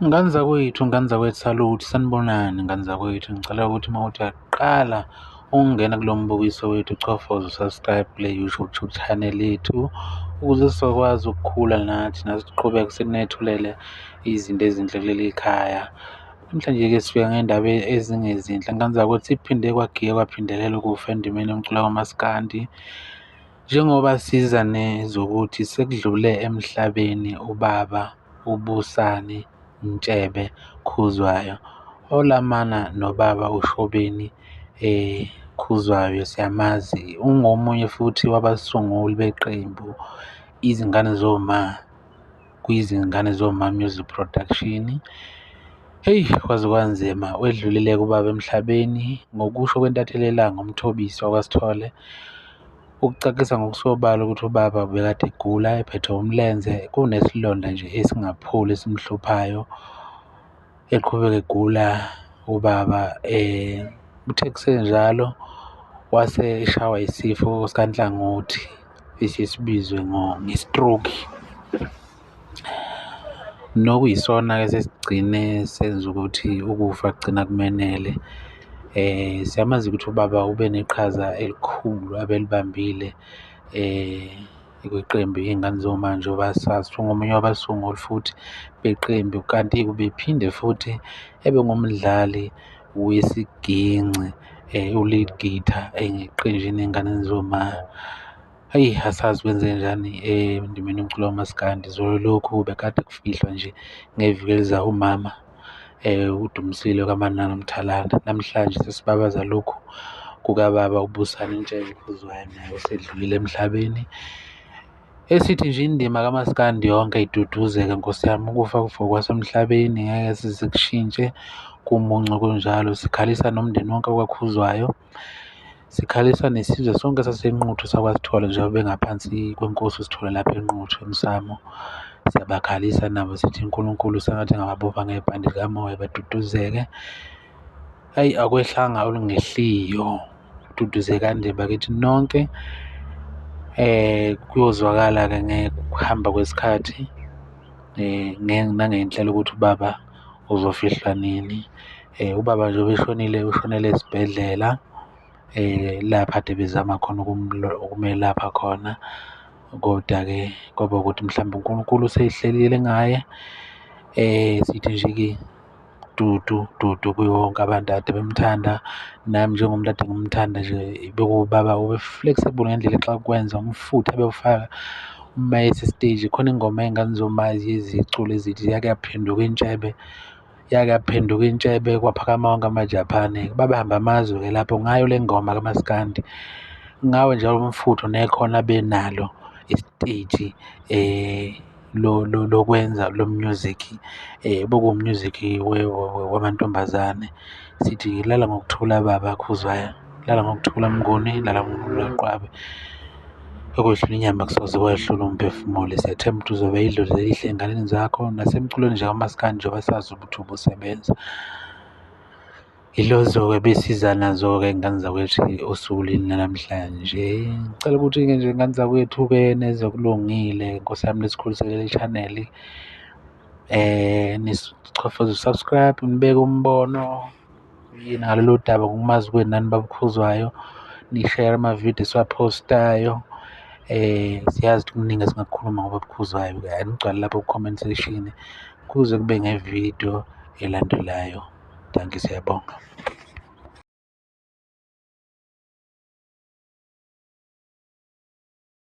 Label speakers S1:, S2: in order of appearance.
S1: Ngane zakwethu, ngane zakwethu, saluthi, sanibonani ngane zakwethu. Ngicela ukuthi uma uthi uyaqala ukungena kulo mbukiso wethu, uchofoze u-subscribe kule YouTube channel yethu ukuze sizokwazi ukukhula nathi siqhubeke sinethulele izinto ezinhle kuleli khaya. Namhlanje-ke sifika ngey'ndaba ezingezinhle. Ngane zakwethu, siphinde kwagike kwaphindelela ukufa endimeni yomculo kamaskandi. Njengoba siza nezokuthi sekudlule emhlabeni ubaba uBusani Ntshebe Khuzwayo, olamana nobaba uShobeni Khuzwayo. Siyamazi ungomunye futhi wabasunguli beqembu Izingane Zoma, kuyizingane Zoma Music Production. Heyi, kwaze kwanzima, wedlulile-ke ubaba emhlabeni ngokusho kwentatheli Elanga uMthobisi wakwaSithole. Ukucacisa ngokusobala ukuthi ubaba ubekade egula, ephethwe umlenze, kunesilonda nje esingapholi esimhluphayo, eqhubeka egula ubaba. Uthe kusenjalo wase eshawa isifo sikaNhlangothi esiye sibizwe nge-stroke, nokuyisona-ke sesigcine senza ukuthi ukufa kugcina kumenele. Siyamazi ukuthi ubaba ube neqhaza elikhulu abelibambile kweqembu Iy'ngane Zoma njengoba sazi, ungomunye wabasunguli futhi beqembu, kanti-ke ubephinde futhi ebe ngumdlali wesiginci, u-lead guitar eqenjini Ey'nganeni Zoma. Hhayi, asazi kwenzenjani endimeni yomculo kamaskandi. Zolo lokhu bekade kufihlwa nje ngeviki elizayo umama uDumisile kaManala Mthalana. Namhlanje sesibabaza lokhu kukababa uBusani Ntshebe Khuzwayo, naye osedlulile emhlabeni. Esithi nje indima kamaskandi yonke iduduzeka Nkosi yami, ukufa kwasemhlabeni ngeke size kushintshe, kumuncu kunjalo. Sikhalisa nomndeni wonke wakwaKhuzwayo, sikhalisa nesizwe sonke saseNquthu sakwaSithole njengoba bengaphansi kwenkosi uSithole lapha eNquthu emsamo. Siyabakhalisa nabo sithi uNkulunkulu sengathi engababopha ngebhande likamoya baduduzeke. Hhayi, akwehlanga olungehliyo, kududuze kanje bakithi nonke. Kuyozwakala-ke ngokuhamba kwesikhathi nangey'nhlelo ukuthi ubaba uzofihlwa nini. Ubaba nje ubeshonile, ushonele esibhedlela lapha ade bezama khona ukumelapha khona, koda-ke kwaba ukuthi mhlawumbe uNkulunkulu useyihlelile ngaye. Sithi nje-ke dudu dudu kuwo wonke abantu ade bemthanda, nami njengomuntu ade ngimthanda nje. Ubaba ube-flexible ngendlela exakukwenza, umfutho ebewufaka uma ese-stage. Khona ingoma Ey'ngane Zoma ezicula ezithi yake yaphenduka intshebe, yake yaphenduka intshebe, kwaphakama wonke amaJaphane. Babehamba amazwe-ke lapho ngayo le ngoma kamaskandi, ngawo njalo umfutho nekhono abenalo isiteji lokwenza lo music, bekuwu-music wamantombazane. Sithi lala ngokuthula baba Khuzwayo, lala ngokuthula Mnguni, lala ngokuthula . Okwedlula inyama akusoze kwehlula umphefumulo. Siyathemba ukuthi uzobe idlozi elihle ey'nganeni zakho nasemculweni nje kamaskandi njengoba sazi ukuthi ubusebenza. Yilozo-ke besiza nazo-ke iy'ngane zakwethu osukwini lanamhlanje. Ngicela ukuthi-ke nje iy'ngane zakwethu-ke nezokulungile, Nkosi yami, nisikhulisele leli channel, nichofoze u-subscribe, nibeke umbono yini ngalolu daba ngokumazi kwenani ubaba uKhuzwayo, ni-share amavidiyo esiwaphostayo. Siyazi ukuthi kuningi esingakukhuluma ngobaba uKhuzwayo-ke, anigcwale lapho ku-comment section kuze kube ngevidiyo elandelayo. Dankie, siyabonga.